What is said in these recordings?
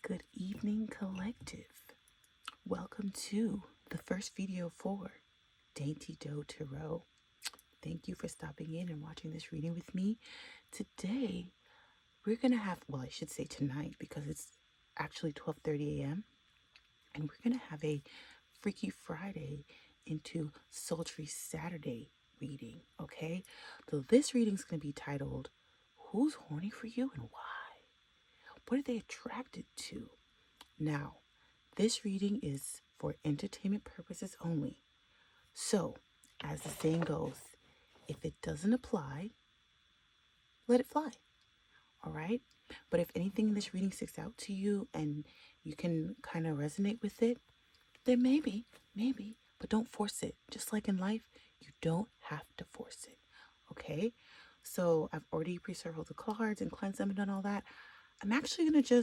Good evening, collective. Welcome to the first video for Dainty Doe Tarot. Thank you for stopping in and watching this reading with me. Today, we're going to have, well, I should say tonight because it's actually 12:30 a.m. And we're going to have a Freaky Friday into Sultry Saturday reading, okay? So this reading is going to be titled, Who's Horny for You and Why? What are they attracted to? Now, this reading is for entertainment purposes only. So, as the saying goes, if it doesn't apply, let it fly. All right? But if anything in this reading sticks out to you and you can kind of resonate with it, then maybe, but don't force it. Just like in life, you don't have to force it. Okay? So, I've already pre-circled the cards and cleansed them and done all that. I'm actually going to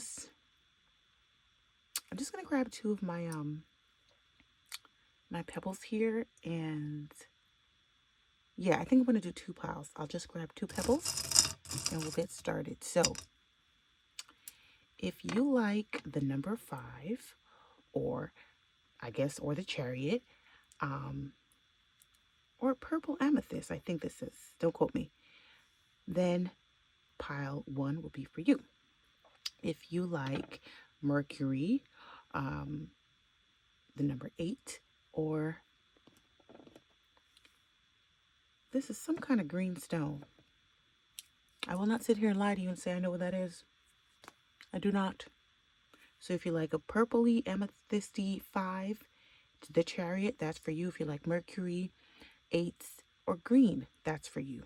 I'm just going to grab two of my my pebbles here, and yeah, I think I'm going to do two piles. I'll just grab two pebbles and we'll get started. So if you like the number 5, or I guess, or the Chariot, or purple amethyst, I think this is, don't quote me, then pile 1 will be for you. If you like Mercury, the number 8, or this is some kind of green stone. I will not sit here and lie to you and say I know what that is. I do not. So if you like a purpley amethysty 5, the Chariot, that's for you. If you like Mercury, 8s, or green, that's for you.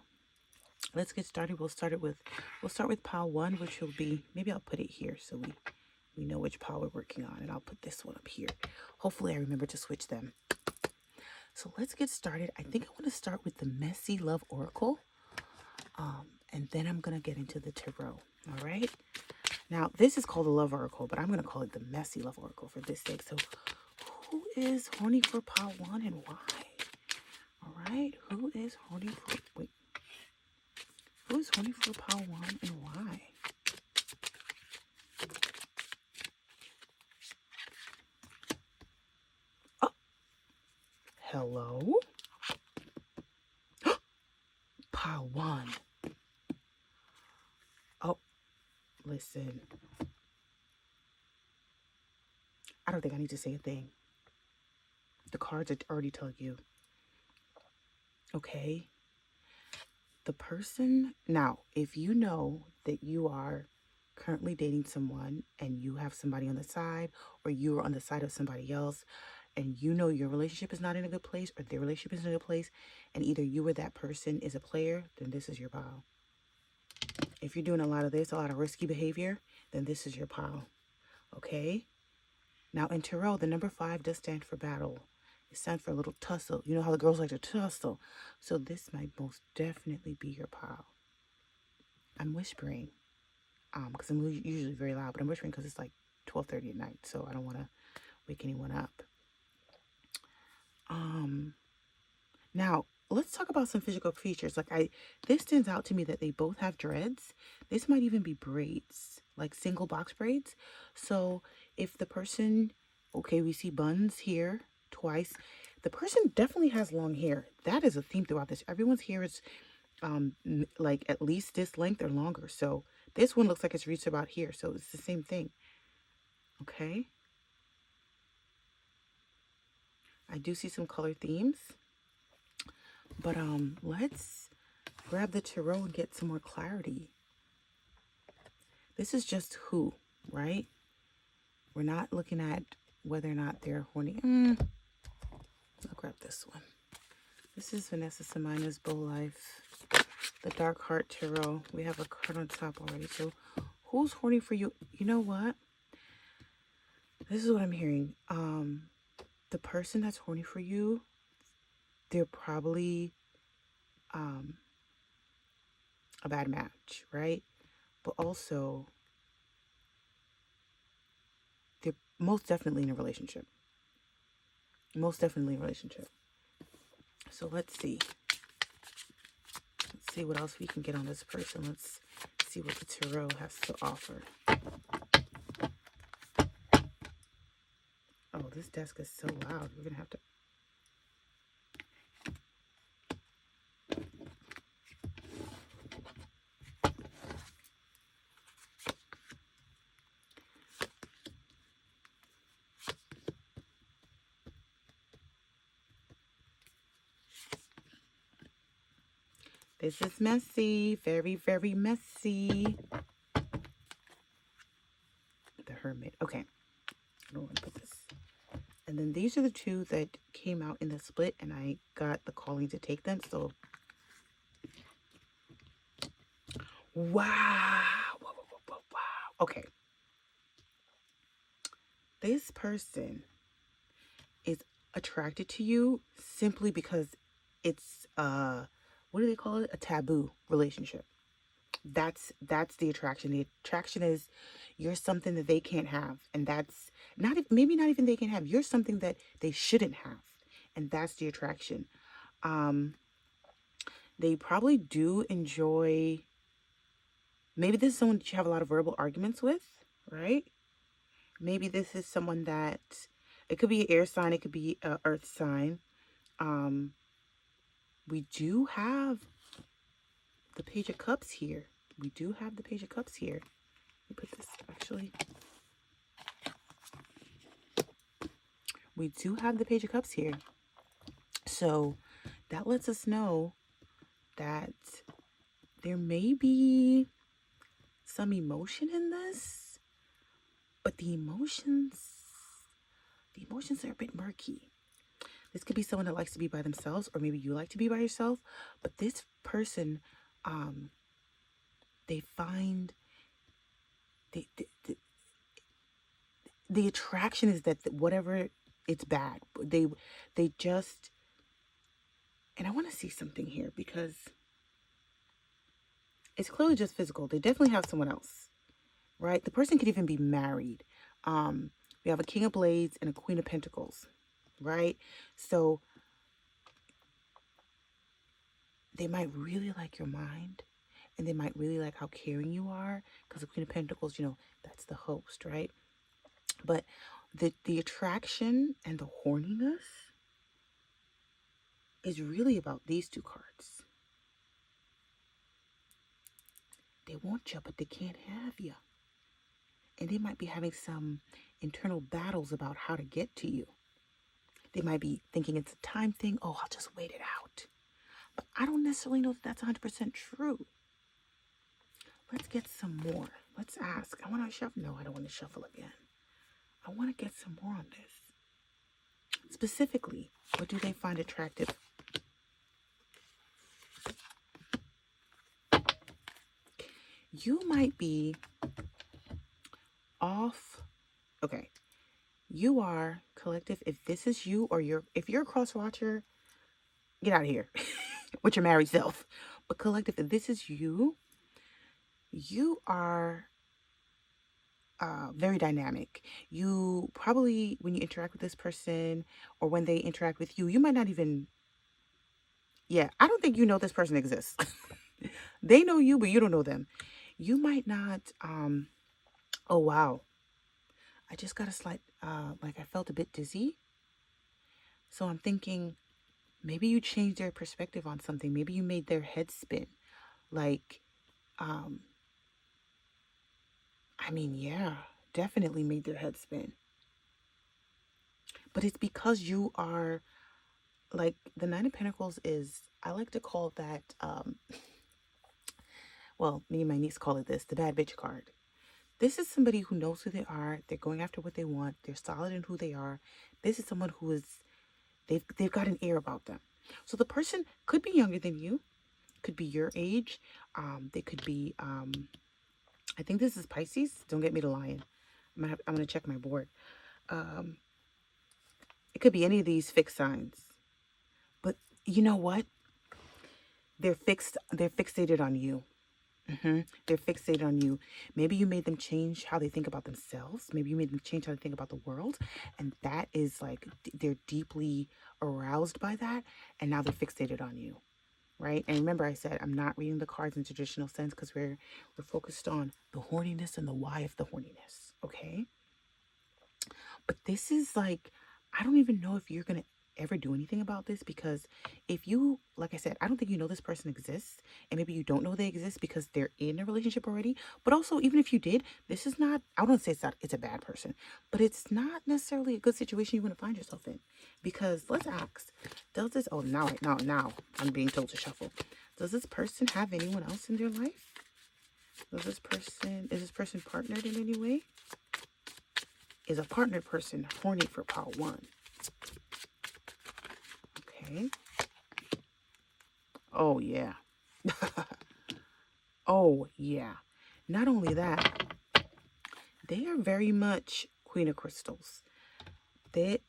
Let's get started. We'll start with pile 1, which will be, maybe I'll put it here so we know which pile we're working on, and I'll put this one up here. Hopefully I remember to switch them. So let's get started. I think I want to start with the Messy Love Oracle, and then I'm going to get into the Tarot. All right? Now, this is called the Love Oracle, but I'm going to call it the Messy Love Oracle for this sake. So who is horny for pile 1 and why? All right? Who is horny for... Wait. Who is horny for pile 1 and why? Oh. Hello? Pile 1. Oh. Listen. I don't think I need to say a thing. The cards already tell you. Okay? The person, now, if you know that you are currently dating someone and you have somebody on the side, or you are on the side of somebody else, and you know your relationship is not in a good place, or their relationship is in a good place, and either you or that person is a player, then this is your pile. If you're doing a lot of this, a lot of risky behavior, then this is your pile. Okay? Now, in Tarot, the number 5 does stand for battle. It stands for a little tussle. You know how the girls like to tussle. So this might most definitely be your pile. I'm whispering, because I'm usually very loud, but I'm whispering because it's like 12:30 at night, so I don't want to wake anyone up. Now, let's talk about some physical features. This stands out to me that they both have dreads. This might even be braids, like single box braids. So if the person, okay, we see buns here twice. The person definitely has long hair. That is a theme throughout this. Everyone's hair is like at least this length or longer. So this one looks like it's reached about here. So it's the same thing. Okay. I do see some color themes. But let's grab the Tarot and get some more clarity. This is just who, right? We're not looking at whether or not they're horny. I'll grab this one. This is Vanessa Samina's Bow Life, the Dark Heart Tarot. We have a card on top already. So who's horny for you? You know what? This is what I'm hearing. The person that's horny for you, they're probably a bad match, right? But also, they're most definitely in a relationship. Most definitely in a relationship. So let's see. Let's see what else we can get on this person. Let's see what the Tarot has to offer. this desk is so loud. We're gonna have to. This is messy. Very, very messy. The Hermit. Okay. I don't want to put this. And then these are the two that came out in the split, and I got the calling to take them. So, wow. Wow. Okay. This person is attracted to you simply because it's what do they call it? A taboo relationship. That's the attraction. The attraction is you're something that they can't have, and that's maybe not even they can have. You're something that they shouldn't have, and that's the attraction. They probably do enjoy. Maybe this is someone that you have a lot of verbal arguments with, right? Maybe this is someone that it could be an air sign, it could be an earth sign. We do have the Page of Cups here. We do have the Page of Cups here. Let me put this actually. We do have the Page of Cups here. So that lets us know that there may be some emotion in this, but the emotions are a bit murky. This could be someone that likes to be by themselves, or maybe you like to be by yourself, but this person, they find the attraction is that whatever, it's bad. They just, and I want to see something here because it's clearly just physical. They definitely have someone else, right? The person could even be married. We have a King of Blades and a Queen of Pentacles, right? So they might really like your mind, and they might really like how caring you are, because the Queen of Pentacles, that's the host, right? But the attraction and the horniness is really about these two cards. They want you, but they can't have you. And they might be having some internal battles about how to get to you. They might be thinking it's a time thing. Oh, I'll just wait it out. But I don't necessarily know that that's 100% true. Let's get some more. Let's ask. I want to shuffle. No, I don't want to shuffle again. I want to get some more on this. Specifically, what do they find attractive? You might be off. Okay. You are collective. If this is you, or if you're a cross watcher, get out of here with your married self. But collective, if this is you, you are very dynamic. You probably, when you interact with this person, or when they interact with you, you might not even, I don't think you know this person exists. They know you, but you don't know them. You might not, oh wow, I just got a slight, like I felt a bit dizzy. So I'm thinking, maybe you changed their perspective on something. Maybe you made their head spin. Like, definitely made their head spin. But it's because you are, like, the Nine of Pentacles is, I like to call that, well, me and my niece call it this, the bad bitch card. This is somebody who knows who they are. They're going after what they want. They're solid in who they are. This is someone who is, they've got an air about them. So the person could be younger than you, could be your age. They could be, I think this is Pisces. Don't get me to lying. I'm going to check my board. It could be any of these fixed signs. But you know what? They're fixated on you. They're fixated on you. Maybe you made them change how they think about themselves. Maybe you made them change how they think about the world. And that is like, they're deeply aroused by that. And now they're fixated on you. Right? And remember, I said I'm not reading the cards in traditional sense, because we're focused on the horniness and the why of the horniness. Okay? But this is like, I don't even know if you're going to ever do anything about this, because if you, like I said, I don't think you know this person exists, and maybe you don't know they exist because they're in a relationship already. But also, even if you did, this is not, I don't say it's not, it's a bad person, but it's not necessarily a good situation you want to find yourself in. Because let's ask, does this, oh, now I'm being told to shuffle. Does this person have anyone else in their life? Is this person partnered in any way? Is a partnered person horny for part one? Okay. Oh, yeah. Oh, yeah. Not only that, they are very much Queen of Crystals. They,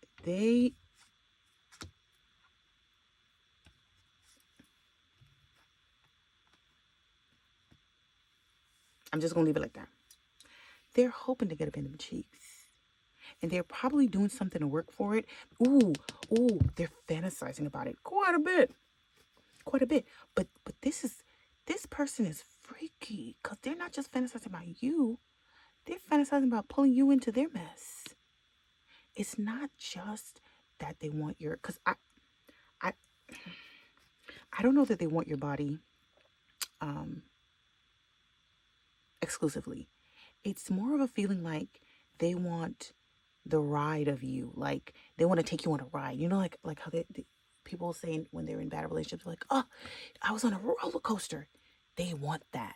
I'm just going to leave it like that. They're hoping to get up in them cheeks. And they're probably doing something to work for it. Ooh, they're fantasizing about it quite a bit. But this person is freaky, because they're not just fantasizing about you. They're fantasizing about pulling you into their mess. It's not just that they want your, because I don't know that they want your body exclusively. It's more of a feeling like they want the ride of you. Like they want to take you on a ride. You know, like how people saying when they're in bad relationships, like, oh, I was on a roller coaster. They want that.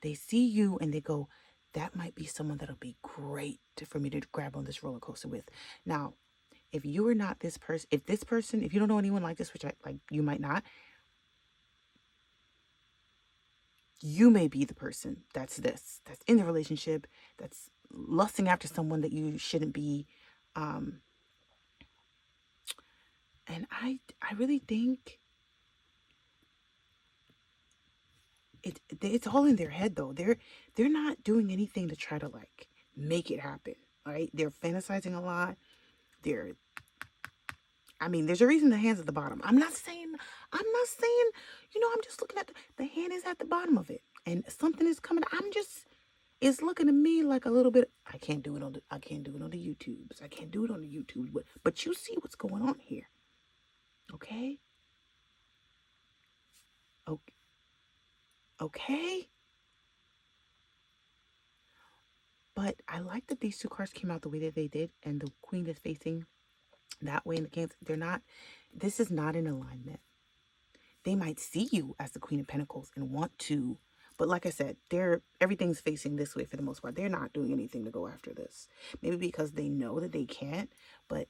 They see you and they go, that might be someone that'll be great for me to grab on this roller coaster with. Now, if you are not this person, if you don't know anyone like this, which you might not, you may be the person that's in the relationship, that's lusting after someone that you shouldn't be. And I really think it's all in their head though. They're not doing anything to try to like make it happen. Right? They're fantasizing a lot. There's a reason the hand's at the bottom. I'm not saying, I'm just looking at the hand is at the bottom of it. And something is coming. It's looking to me like a little bit, I can't do it on the YouTubes. I can't do it on the YouTube. But you see what's going on here. Okay? Okay? But I like that these two cards came out the way that they did, and the Queen is facing that way, and the Kings, this is not in alignment. They might see you as the Queen of Pentacles and want to, but like I said, everything's facing this way for the most part. They're not doing anything to go after this. Maybe because they know that they can't, but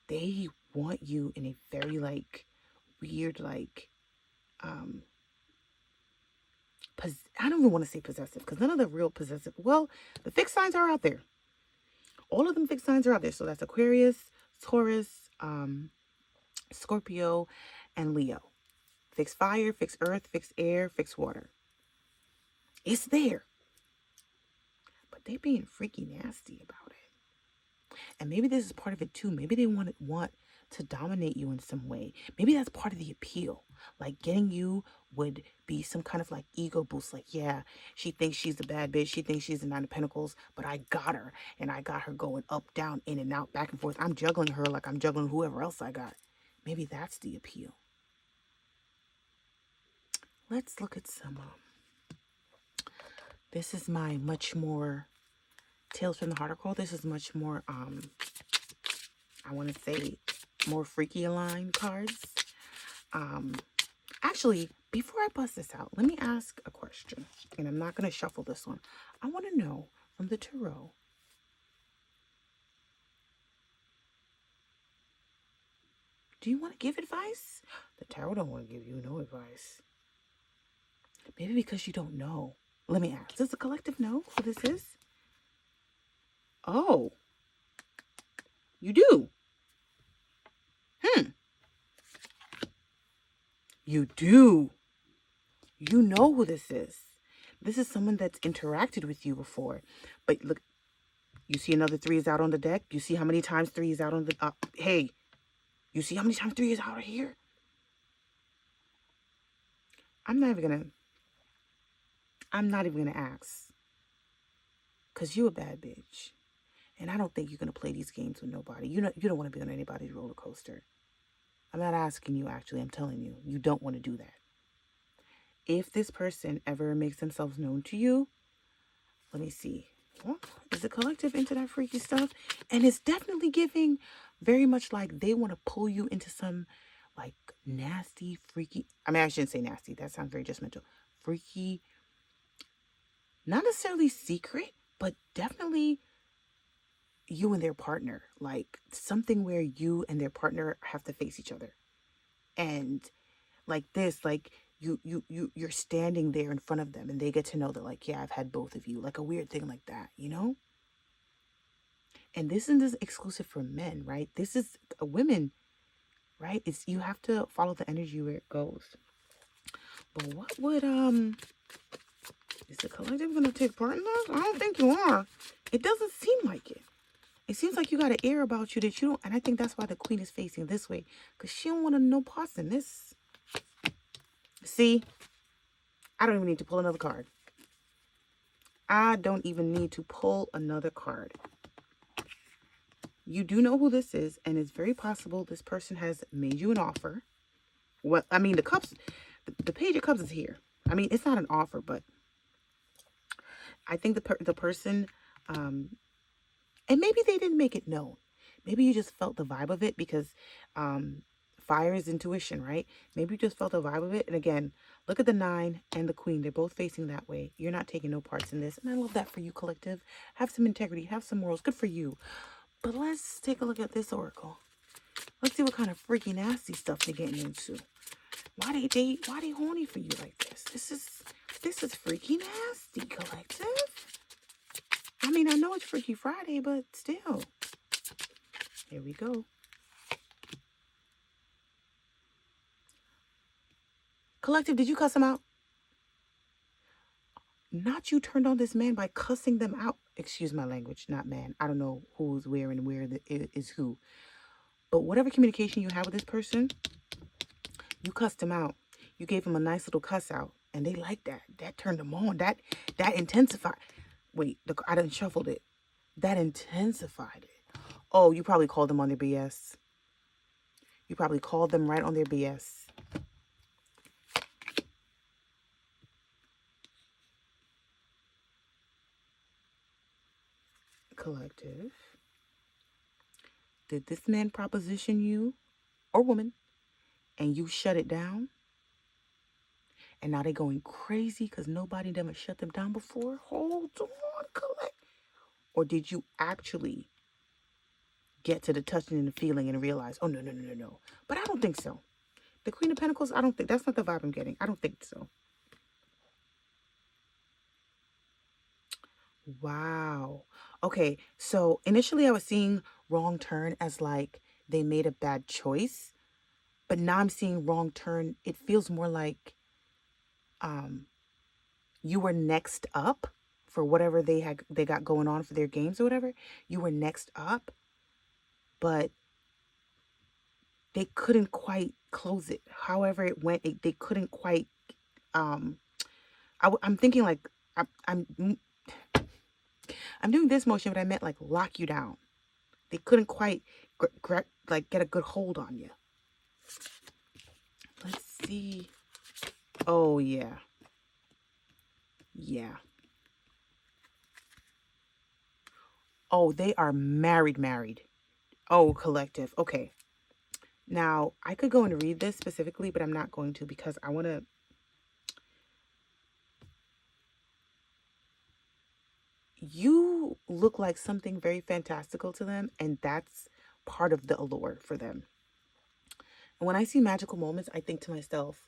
they want you in a very weird I don't even want to say possessive, because none of the real possessive, well, the fixed signs are out there. All of them fixed signs are out there. So that's Aquarius, Taurus, Scorpio, and Leo. Fixed fire, fixed earth, fixed air, fixed water. It's there. But they being freaky nasty about it. And maybe this is part of it too. Maybe they want to dominate you in some way. Maybe that's part of the appeal. Like getting you would be some kind of ego boost. Like, yeah, she thinks she's a bad bitch. She thinks she's the Nine of Pentacles, but I got her. And I got her going up, down, in and out, back and forth. I'm juggling her like I'm juggling whoever else I got. Maybe that's the appeal. Let's look at some. This is my much more Tales from the Heart Call. This is much more, I want to say, more freaky aligned cards. Actually, before I bust this out, let me ask a question. And I'm not going to shuffle this one. I want to know from the tarot, do you want to give advice? The tarot don't want to give you no advice. Maybe because you don't know. Let me ask. Does the collective know who this is? Oh. You do? You do. You know who this is. This is someone that's interacted with you before. But look, you see another 3 is out on the deck? You see how many times 3 is out on the... hey, you see how many times 3 is out here? I'm not even gonna ask. Because you a bad bitch. And I don't think you're going to play these games with nobody. You don't want to be on anybody's roller coaster. I'm not asking you, actually. I'm telling you, you don't want to do that. If this person ever makes themselves known to you, let me see. Well, is the collective into that freaky stuff? And it's definitely giving very much like they want to pull you into some like nasty, freaky. I mean, I shouldn't say nasty. That sounds very judgmental. Freaky, not necessarily secret, but definitely you and their partner. Like something where you and their partner have to face each other. And like this, like you're standing there in front of them and they get to know that like, yeah, I've had both of you, like a weird thing like that, you know? And this isn't exclusive for men, right? This is women, right? It's, you have to follow the energy where it goes. But what would is the collective gonna take part in this? I don't think you are. It doesn't seem like it. It seems like you got an air about you that you don't, and I think that's why the queen is facing this way, because she don't want to know parts in this. See, I don't even need to pull another card. I don't even need to pull another card. You do know who this is, and it's very possible this person has made you an offer. Well, I mean, the cups, the page of cups is here. I mean, it's not an offer, but I think the person, and maybe they didn't make it known. Maybe you just felt the vibe of it because fire is intuition, right? Maybe you just felt the vibe of it. And again, look at the 9 and the queen. They're both facing that way. You're not taking no parts in this. And I love that for you, collective. Have some integrity. Have some morals. Good for you. But let's take a look at this oracle. Let's see what kind of freaky nasty stuff they're getting into. Why they horny for you like this? This is freaky nasty, collective. I mean, I know it's Freaky Friday, but still. Here we go. Collective, did you cuss him out? Not you turned on this man by cussing them out. Excuse my language, not man. I don't know who's where and where is who. But whatever communication you have with this person, you cussed him out. You gave him a nice little cuss out. And they like that. That turned them on. That intensified. Wait, I done shuffled it. That intensified it. Oh, you probably called them on their BS. You probably called them right on their BS. Collective. Did this man proposition you or woman and you shut it down? And now they're going crazy because nobody ever shut them down before? Hold on, collect. Or did you actually get to the touching and the feeling and realize, oh, no. But I don't think so. The Queen of Pentacles, I don't think, that's not the vibe I'm getting. I don't think so. Wow. Okay, so initially I was seeing wrong turn as like they made a bad choice. But now I'm seeing wrong turn. It feels more like you were next up for whatever they got going on for their games or whatever. You were next up, but they couldn't quite close it. However it went, they couldn't quite. I'm thinking like I'm doing this motion, but I meant like lock you down. They couldn't quite like get a good hold on you. Let's see. Oh yeah. Yeah. Oh, they are married. Oh, collective. Okay. Now, I could go and read this specifically, but I'm not going to because I want to. You look like something very fantastical to them, and that's part of the allure for them. And when I see magical moments, I think to myself,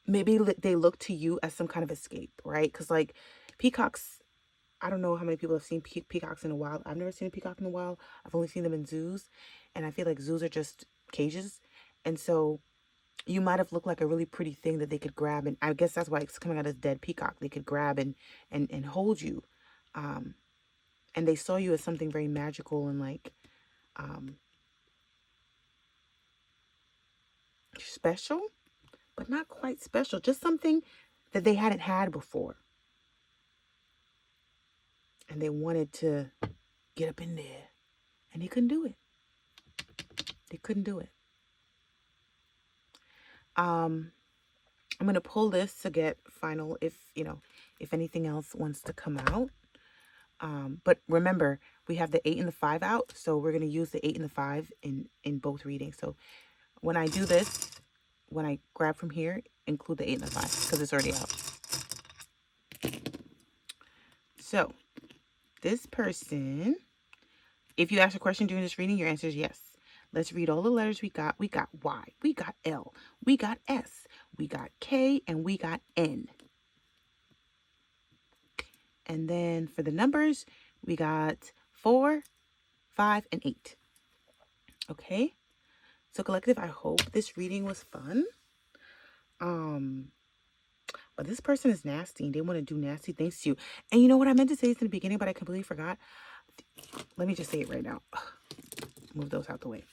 maybe they look to you as some kind of escape, right? Because like peacocks, I don't know how many people have seen peacocks in the wild. I've never seen a peacock in the wild. I've only seen them in zoos. And I feel like zoos are just cages. And so you might have looked like a really pretty thing that they could grab. And I guess that's why it's coming out as dead peacock. They could grab and hold you. And they saw you as something very magical and like special, but not quite special. Just something that they hadn't had before. and they wanted to get up in there, and they couldn't do it. They couldn't do it. I'm going to pull this to get final if, if anything else wants to come out. But remember, we have the 8 and the 5 out, so we're going to use the 8 and the 5 in both readings. So when I do this, when I grab from here, include the 8 and the 5 because it's already out. So this person, if you ask a question during this reading, your answer is yes. Let's read all the letters we got. We got Y, we got L, we got S, we got K, and we got N. And then for the numbers, we got 4, 5, and 8. Okay. So collective, I hope this reading was fun. But this person is nasty and they want to do nasty things to you. And you know what? I meant to say this in the beginning, but I completely forgot. Let me just say it right now. Move those out the way.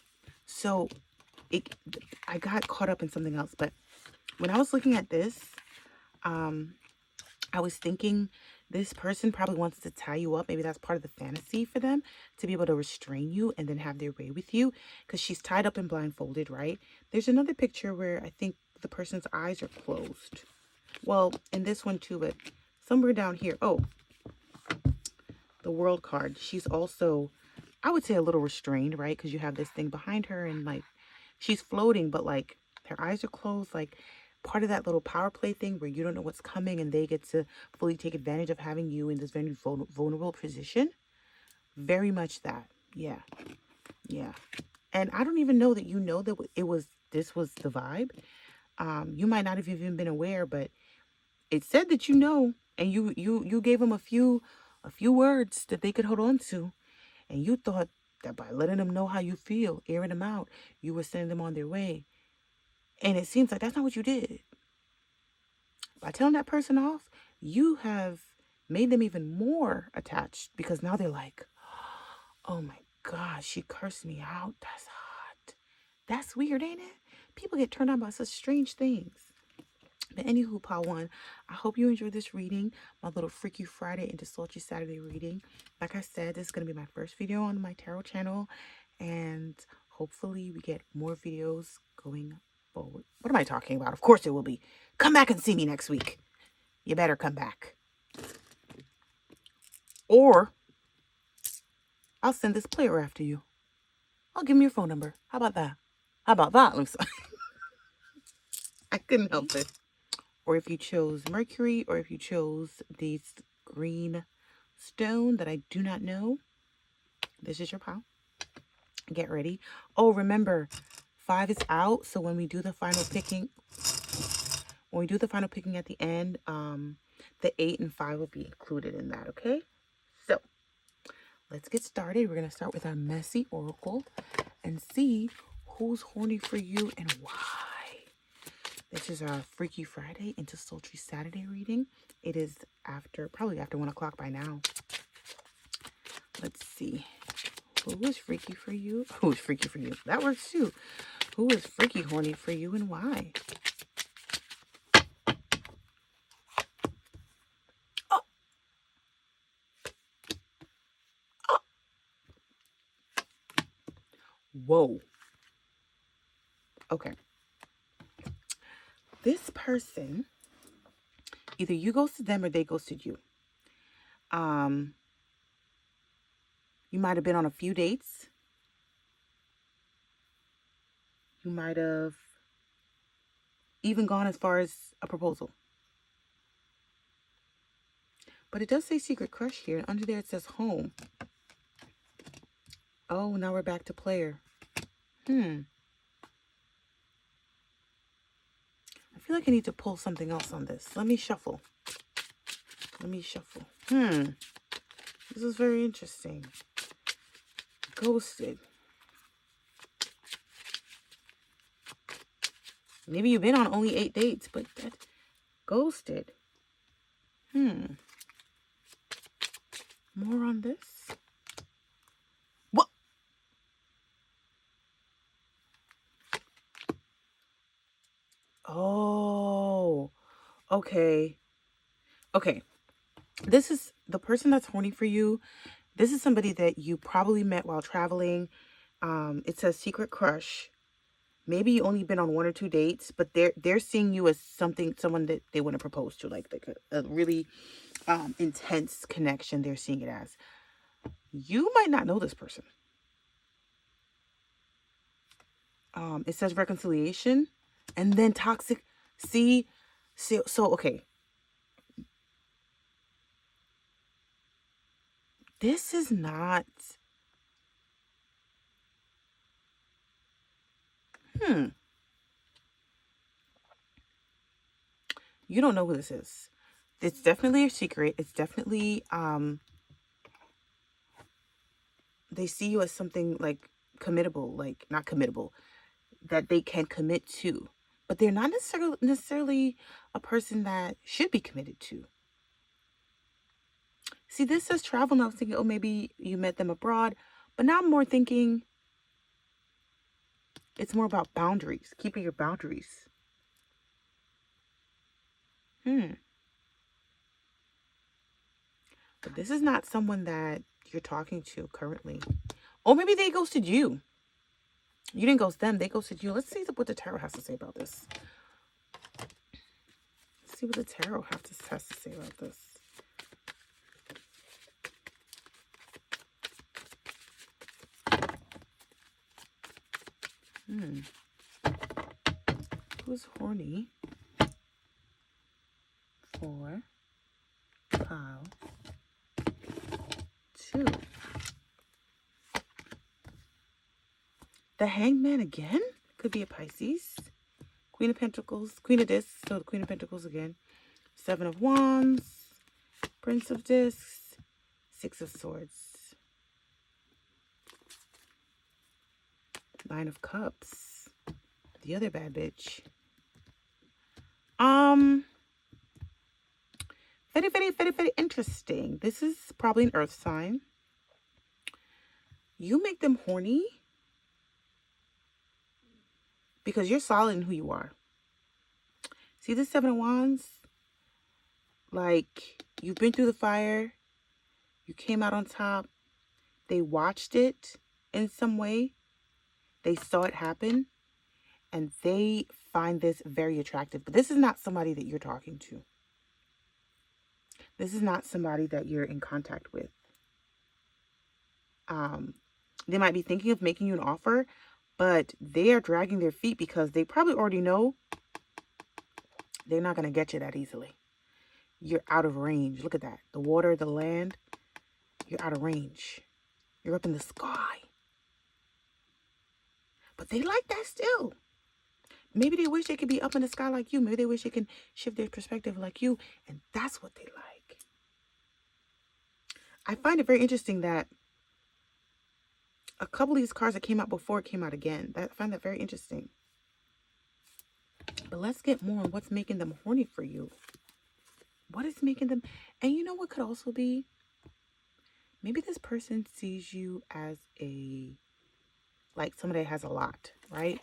So I got caught up in something else, but when I was looking at this, I was thinking this person probably wants to tie you up. Maybe that's part of the fantasy for them, to be able to restrain you and then have their way with you, because she's tied up and blindfolded, right? There's another picture where I think the person's eyes are closed. Well, in this one too, but somewhere down here. Oh, the World card. She's also, I would say, a little restrained, right? Because you have this thing behind her and like she's floating, but like her eyes are closed, like part of that little power play thing where you don't know what's coming and they get to fully take advantage of having you in this very vulnerable position. Very much that. Yeah. Yeah. And I don't even know that you know that this was the vibe. You might not have even been aware, but it said that you know, and you gave them a few words that they could hold on to, and you thought that by letting them know how you feel, airing them out, you were sending them on their way. And it seems like that's not what you did. By telling that person off, you have made them even more attached, because now they're like, oh my gosh, she cursed me out. That's hot. That's weird, ain't it? People get turned on by such strange things. But anywho, Part 1, I hope you enjoyed this reading, my little Freaky Friday into Sultry Saturday reading. Like I said, this is going to be my first video on my tarot channel, and hopefully we get more videos going forward. What am I talking about? Of course it will be. Come back and see me next week. You better come back. Or I'll send this player after you. I'll give him your phone number. How about that? How about that, Lisa? I couldn't help it. Or if you chose Mercury, or if you chose this green stone that I do not know, this is your pile. Get ready. Oh, remember, 5 is out. So when we do the final picking, at the end, the 8 and 5 will be included in that. Okay. So let's get started. We're gonna start with our messy oracle and see who's horny for you and why. This is our Freaky Friday into Sultry Saturday reading. It is probably after 1 o'clock by now. Let's see. Who is freaky for you? Who is freaky for you? That works too. Who is freaky horny for you and why? Oh. Oh. Whoa. Okay. This person, either you ghosted them or they ghosted you. You might have been on a few dates. You might have even gone as far as a proposal. But it does say secret crush here. And under there it says home. Oh, now we're back to player. I feel like I need to pull something else on this. Let me shuffle. This is very interesting. Ghosted. Maybe you've been on only 8 dates, but that ghosted. More on this? What? Oh, okay. Okay. This the person that's horny for you, this is somebody that you probably met while traveling. It says secret crush. Maybe you only been on 1 or 2 dates, but they're seeing you as someone that they want to propose to, like a really intense connection. They're seeing it as. You might not know this person. It says reconciliation, and then toxic. See, so okay. This is not. You don't know who this is. It's definitely a secret. It's definitely they see you as something like committable, like not committable, that they can commit to. But they're not necessarily a person that should be committed to. See, this says travel, and I was thinking, oh, maybe you met them abroad. But now I'm more thinking it's more about boundaries, keeping your boundaries. But this is not someone that you're talking to currently. Or maybe they ghosted you. You didn't ghost them, they ghosted you. Let's see what the tarot has to say about this. Let's see what the tarot has to say about this. Who's horny for pile 2? The Hangman again? Could be a Pisces. Queen of Pentacles. Queen of Discs. So the Queen of Pentacles again. 7 of Wands. Prince of Discs. 6 of Swords. 9 of Cups. The other bad bitch. Very interesting. This is probably an earth sign. You make them horny because you're solid in who you are. See this 7 of Wands? Like, you've been through the fire. You came out on top. They watched it in some way. They saw it happen. And they find this very attractive. But this is not somebody that you're talking to. This is not somebody that you're in contact with. They might be thinking of making you an offer, but they are dragging their feet because they probably already know they're not going to get you that easily. You're out of range. Look at that. The water, the land, you're out of range. You're up in the sky. But they like that still. Maybe they wish they could be up in the sky like you. Maybe they wish they can shift their perspective like you. And that's what they like. I find it very interesting that a couple of these cards that came out before it came out again. I find that very interesting. But let's get more on what's making them horny for you. What is making them... And you know what could also be? Maybe this person sees you as like somebody that has a lot, right?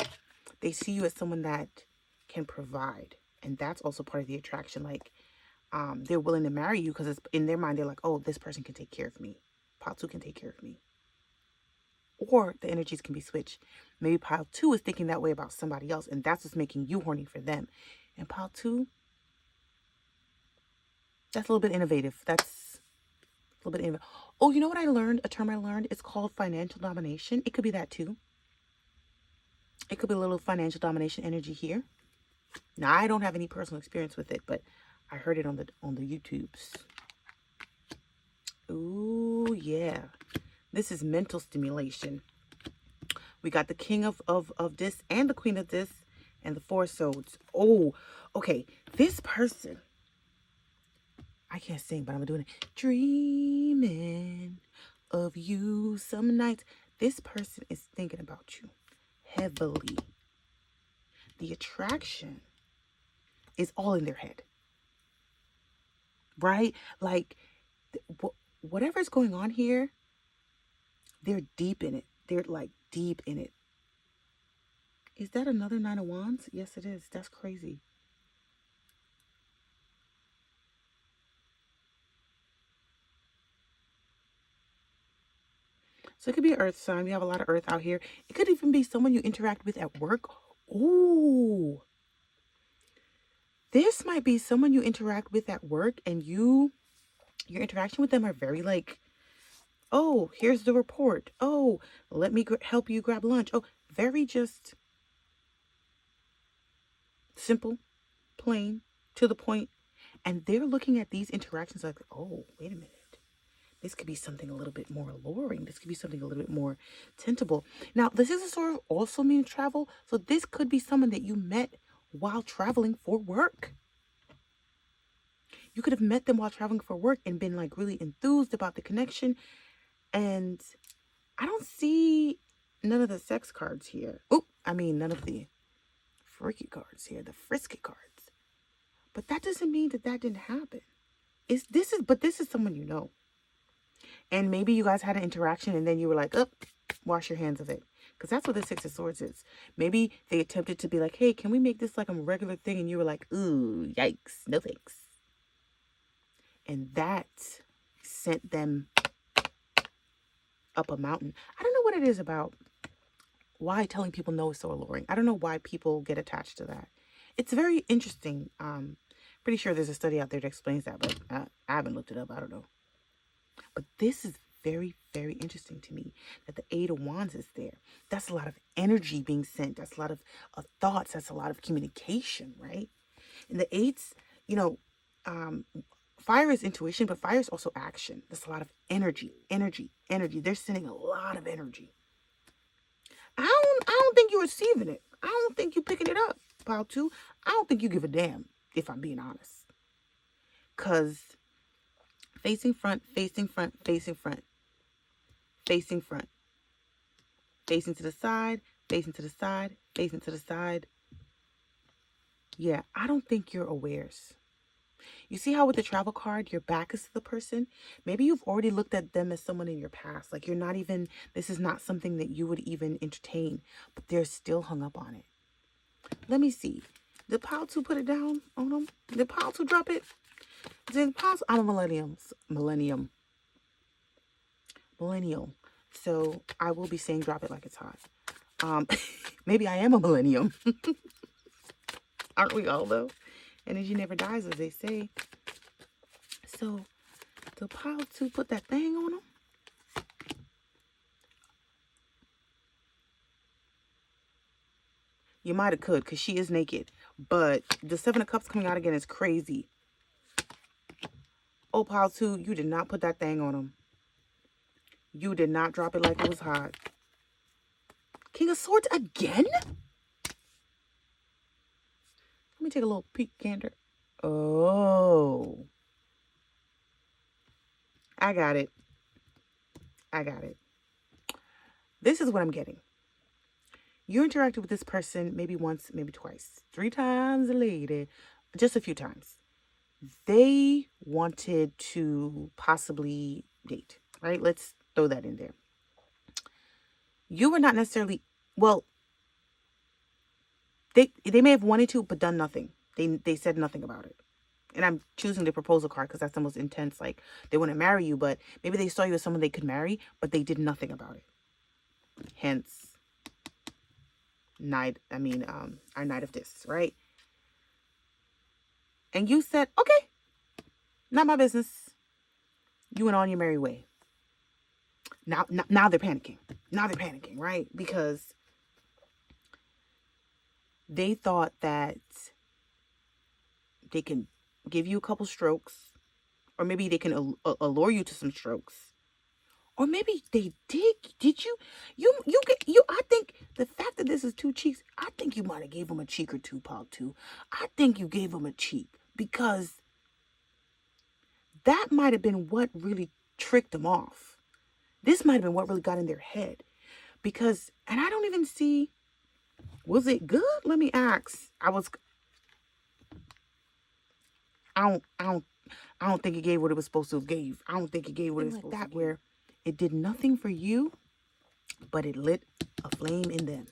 They see you as someone that can provide. And that's also part of the attraction. Like, they're willing to marry you because it's in their mind, they're like, oh, this person can take care of me. Pile 2 can take care of me. Or the energies can be switched. Maybe pile 2 is thinking that way about somebody else, and that's what's making you horny for them. And pile 2, that's a little bit innovative. That's a little bit innovative. Oh, you know what I learned? A term I learned? It's called financial domination. It could be that too. It could be a little financial domination energy here. Now, I don't have any personal experience with it, but I heard it on the YouTubes. Ooh, yeah. This is mental stimulation. We got the King of this and the Queen of this and the 4 swords. Oh, okay. This person, I can't sing, but I'm doing it. Dreaming of you some nights. This person is thinking about you heavily. The attraction is all in their head. Right? Like, whatever's going on here, they're deep in it. They're like deep in it. Is that another 9 of Wands? Yes, it is. That's crazy. So it could be an earth sign. We have a lot of earth out here. It could even be someone you interact with at work. Ooh. This might be someone you interact with at work, and your interaction with them are very like, oh, here's the report. Oh, let me help you grab lunch. Oh, very just simple, plain, to the point. And they're looking at these interactions like, oh, wait a minute. This could be something a little bit more alluring. This could be something a little bit more tentable. Now, this is a sort of also mean travel. So this could be someone that you met while traveling for work. You could have met them while traveling for work and been like really enthused about the connection. And I don't see none of the sex cards here. Oh, I mean, none of the freaky cards here, the frisky cards. But that doesn't mean that didn't happen. But this is someone you know. And maybe you guys had an interaction and then you were like, oh, wash your hands of it. Because that's what the Six of Swords is. Maybe they attempted to be like, hey, can we make this like a regular thing? And you were like, ooh, yikes, no thanks. And that sent them up a mountain. I don't know what it is about why telling people no is so alluring. I don't know why people get attached to that. It's very interesting. Pretty sure there's a study out there that explains that, but I haven't looked it up. I don't know. But this is very, very interesting to me that the Eight of Wands is there. That's a lot of energy being sent. That's a lot of thoughts. That's a lot of communication, right? And the eights, fire is intuition, but fire is also action. There's a lot of energy. They're sending a lot of energy. I don't think you're receiving it. I don't think you're picking it up, pile 2. I don't think you give a damn, if I'm being honest. Because facing front, facing front, facing front, facing front, facing to the side, facing to the side, facing to the side. Yeah, I don't think you're awares. You see how with the travel card, your back is to the person? Maybe you've already looked at them as someone in your past. Like this is not something that you would even entertain, but they're still hung up on it. Let me see. Did pile 2 put it down on them? Did pile 2 drop it? Did pile 2? I'm a millennial. So I will be saying drop it like it's hot. Maybe I am a millennium. Aren't we all though? Energy never dies, as they say. So, the pile 2 put that thing on them? You might have could, because she is naked. But the 7 of Cups coming out again is crazy. Oh, pile 2, you did not put that thing on them. You did not drop it like it was hot. King of Swords again? Let me take a little peek, gander. Oh. I got it. This is what I'm getting. You interacted with this person maybe once, maybe twice. 3 times a lady. Just a few times. They wanted to possibly date, right? Let's throw that in there. You were not necessarily, well, they may have wanted to, but done nothing. They said nothing about it. And I'm choosing the proposal card because that's the most intense. Like, they want to marry you, but maybe they saw you as someone they could marry, but they did nothing about it. Hence, our Knight of Discs, right? And you said, okay, not my business. You went on your merry way. Now they're panicking. Right? Because they thought that they can give you a couple strokes, or maybe they can allure you to some strokes, or maybe they did. Did you? I think the fact that this is 2 cheeks, I think you might have gave them a cheek or two, Paul. Too. I think you gave them a cheek because that might have been what really tricked them off. This might have been what really got in their head, because, and I don't even see. Was it good? Let me ask. I don't think it gave what it was supposed to have gave. I don't think it gave what it was supposed to give. Where it did nothing for you, but it lit a flame in them.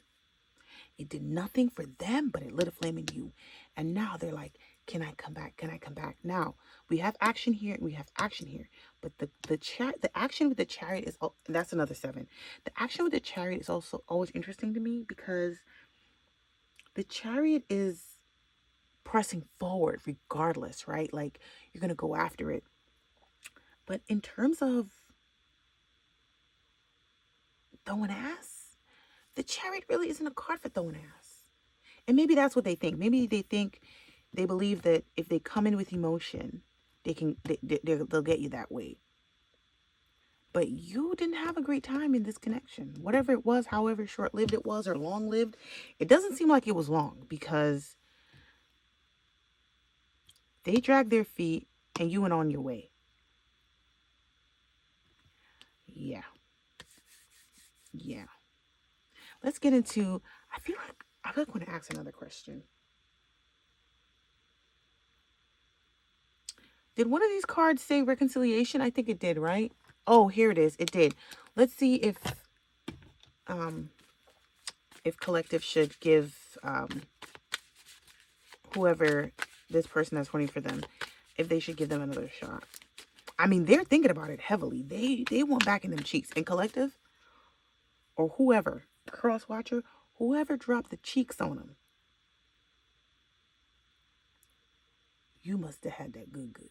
It did nothing for them, but it lit a flame in you. And now they're like, can I come back? Can I come back? Now, we have action here and we have action here. But the action with the Chariot is, that's another 7. The action with the Chariot is also always interesting to me, because the Chariot is pressing forward regardless, right? Like, you're going to go after it. But in terms of throwing ass, the Chariot really isn't a card for throwing ass. And maybe that's what they think. Maybe they believe that if they come in with emotion, they'll get you that way. But you didn't have a great time in this connection. Whatever it was, however short-lived it was or long-lived, it doesn't seem like it was long, because they dragged their feet and you went on your way. Yeah. Yeah. Let's get into, I feel like I want to ask another question. Did one of these cards say reconciliation? I think it did, right? Oh, here it is. It did. Let's see if collective should give whoever this person that's running for them, if they should give them another shot. I mean, they're thinking about it heavily. They want back in them cheeks. And collective, or whoever, cross watcher, whoever dropped the cheeks on them, you must have had that good.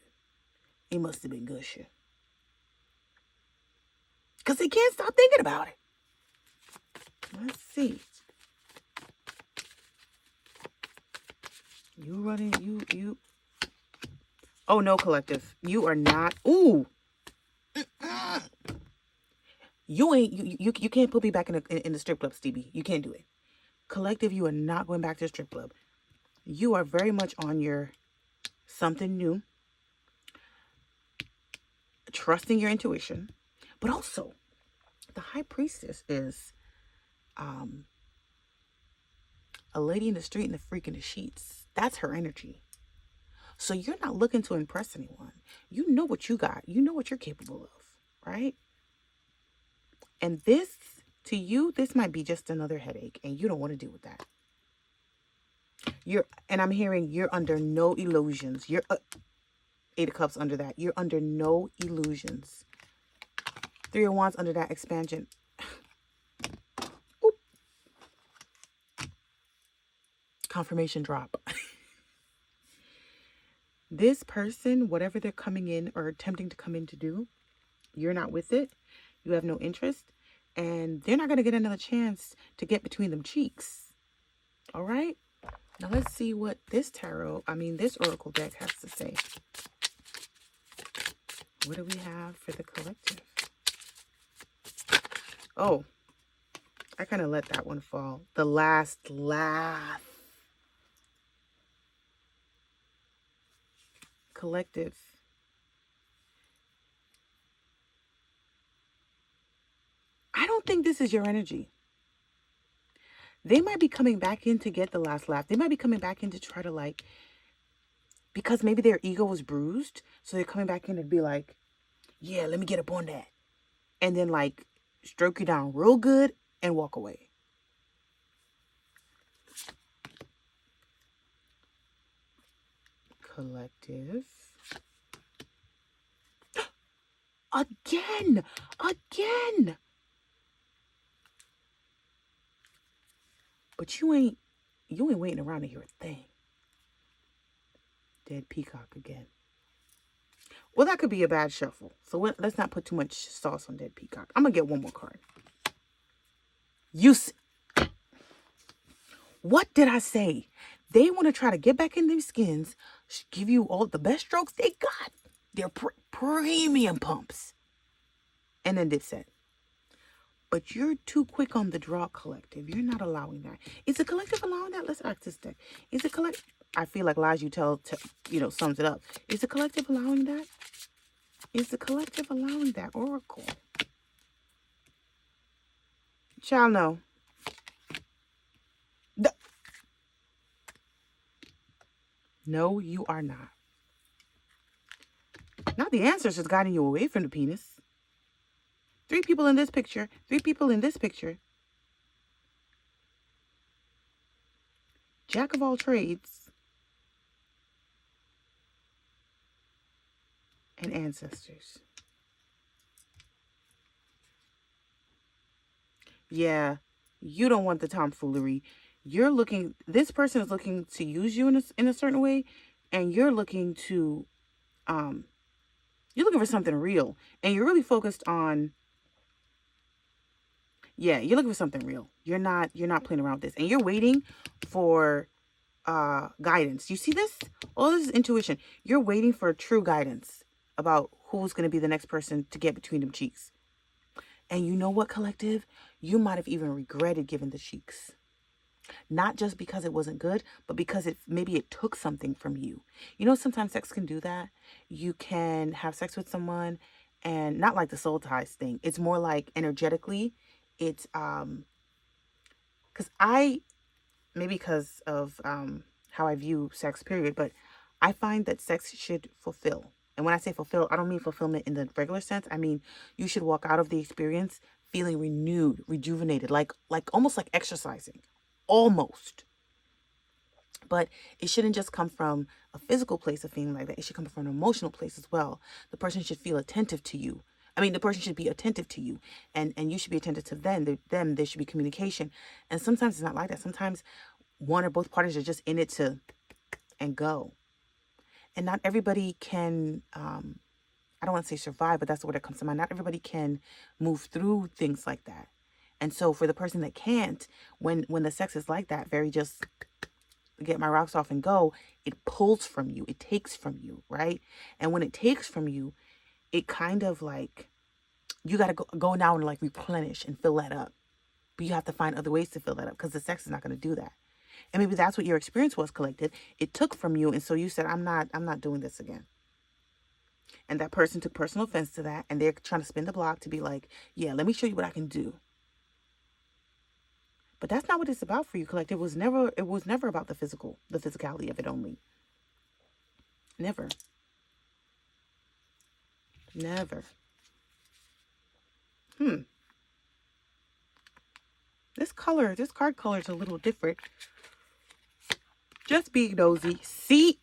It must have been good shit. Because they can't stop thinking about it. Let's see. You running, you. Oh, no, collective. You are not. Ooh. You ain't, you can't put me back in the strip club, Stevie. You can't do it. Collective, you are not going back to the strip club. You are very much on your something new. Trusting your intuition. But also, the High Priestess is a lady in the street and a freak in the sheets. That's her energy. So you're not looking to impress anyone. You know what you got. You know what you're capable of, right? And this, to you, this might be just another headache, and you don't want to deal with that. And I'm hearing you're under no illusions. You're 8 of Cups under that. You're under no illusions. 3 of Wands under that expansion. Oop. Confirmation drop. This person, whatever they're coming in or attempting to come in to do, you're not with it. You have no interest. And they're not going to get another chance to get between them cheeks. All right? Now let's see what this this oracle deck has to say. What do we have for the collective? Oh, I kind of let that one fall. The last laugh. Collective. I don't think this is your energy. They might be coming back in to get the last laugh. They might be coming back in to try to because maybe their ego was bruised. So they're coming back in to be like, yeah, let me get up on that. And then stroke you down real good and walk away. Collective. Again. But you ain't waiting around to hear a thing. Dead peacock again. Well, that could be a bad shuffle. So let's not put too much sauce on dead peacock. I'm going to get one more card. What did I say? They want to try to get back in their skins, give you all the best strokes they got. They're premium pumps. And then Dipset. But you're too quick on the draw, collective. You're not allowing that. Is the collective allowing that? Let's ask this deck. Is the collective... I feel like lies you tell, sums it up. Is the collective allowing that? Is the collective allowing that, oracle? Child, no. No, you are not. Now the answer's just guiding you away from the penis. 3 people in this picture. 3 people in this picture. Jack of all trades. And ancestors. Yeah, you don't want the tomfoolery. This person is looking to use you in a certain way, and um, you're looking for something real, and you're really focused on, yeah, you're looking for something real. You're not playing around with this, and you're waiting for guidance. You see this? All this is intuition. You're waiting for true guidance about who's going to be the next person to get between them cheeks. And you know what, collective? You might have even regretted giving the cheeks. Not just because it wasn't good, but because maybe it took something from you. You know, sometimes sex can do that. You can have sex with someone and not like the soul ties thing. It's more like energetically. It's because maybe because of how I view sex, period, but I find that sex should fulfill. And when I say fulfill, I don't mean fulfillment in the regular sense. I mean, you should walk out of the experience feeling renewed, rejuvenated, like almost like exercising. Almost. But it shouldn't just come from a physical place of feeling like that. It should come from an emotional place as well. The person should feel attentive to you. I mean, the person should be attentive to you, and you should be attentive to them. There should be communication. And sometimes it's not like that. Sometimes one or both parties are just in it to and go. And not everybody can, I don't want to say survive, but that's the word that comes to mind. Not everybody can move through things like that. And so for the person that can't, when the sex is like that, very just get my rocks off and go, it pulls from you. It takes from you, right? And when it takes from you, it kind of like, you got to go now and like replenish and fill that up. But you have to find other ways to fill that up because the sex is not going to do that. And maybe that's what your experience was, collective. It took from you. And so you said, I'm not doing this again. And that person took personal offense to that. And they're trying to spin the block to be like, yeah, let me show you what I can do. But that's not what it's about for you, collective. It was never about the physicality of it only. Never. Never. This card color is a little different. Just being nosy. See?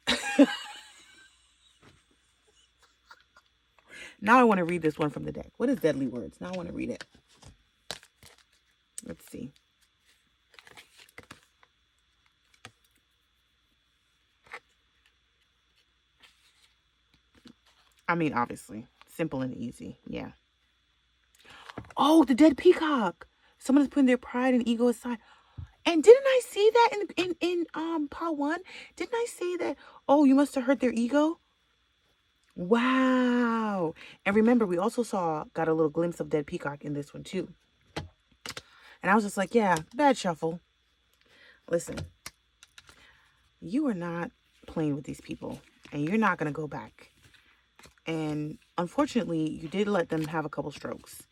Now I want to read this one from the deck. What is Deadly Words? Now I want to read it. Let's see. I mean, obviously. Simple and easy. Yeah. Oh, the dead peacock. Someone is putting their pride and ego aside. And didn't I see that in part 1? Didn't I say that, oh, you must have hurt their ego? Wow. And remember, we also got a little glimpse of dead peacock in this one too. And I was just like, yeah, bad shuffle. Listen, you are not playing with these people, and you're not going to go back. And unfortunately, you did let them have a couple strokes,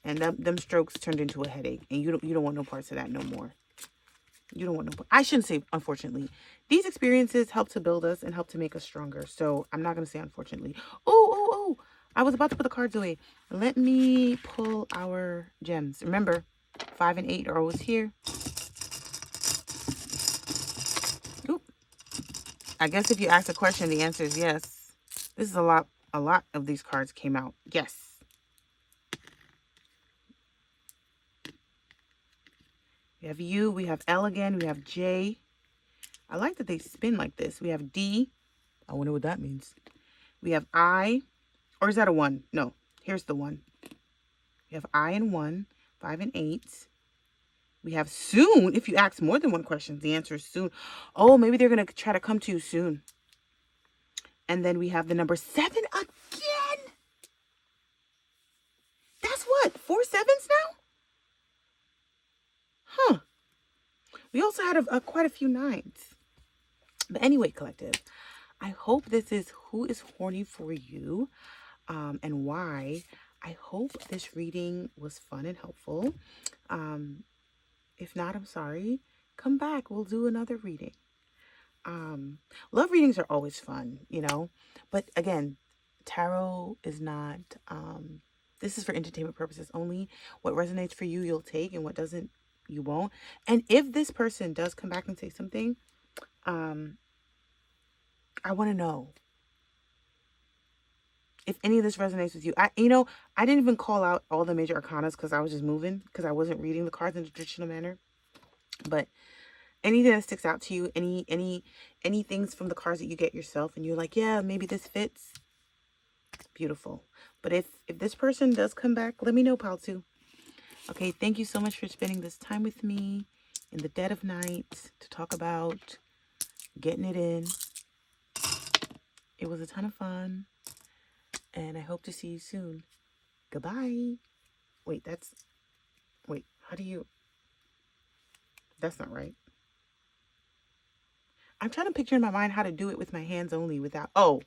and them strokes turned into a headache, and you don't want no parts of that no more. You don't want no. I shouldn't say unfortunately. These experiences help to build us and help to make us stronger. So I'm not going to say unfortunately. Oh. I was about to put the cards away. Let me pull our gems. Remember, 5 and 8 are always here. Oop. I guess if you ask a question, the answer is yes. This is a lot of these cards came out. Yes. We have U, we have L again, we have J. I like that they spin like this. We have D. I wonder what that means. We have I. Or is that a 1? No. Here's the 1. We have I and 1, 5 and 8. We have soon. If you ask more than one question, the answer is soon. Oh, maybe they're going to try to come to you soon. And then we have the number 7 again. That's what? 4 sevens now? Huh. We also had quite a few 9s. But anyway, collective, I hope this is who is horny for you, and why. I hope this reading was fun and helpful. If not, I'm sorry. Come back. We'll do another reading. Love readings are always fun, you know. But again, tarot is not, this is for entertainment purposes only. What resonates for you, you'll take, and what doesn't, you won't. And if this person does come back and say something, I want to know. if any of this resonates with you, I didn't even call out all the major arcanas because I was just moving, because I wasn't reading the cards in the traditional manner. But anything that sticks out to you, any things from the cards that you get yourself and you're like, yeah, maybe this fits, beautiful. But if this person does come back, let me know, pal, too. Okay, thank you so much for spending this time with me in the dead of night to talk about getting it in. It was a ton of fun, and I hope to see you soon. Goodbye. Wait, how do you... That's not right. I'm trying to picture in my mind how to do it with my hands only without... Oh.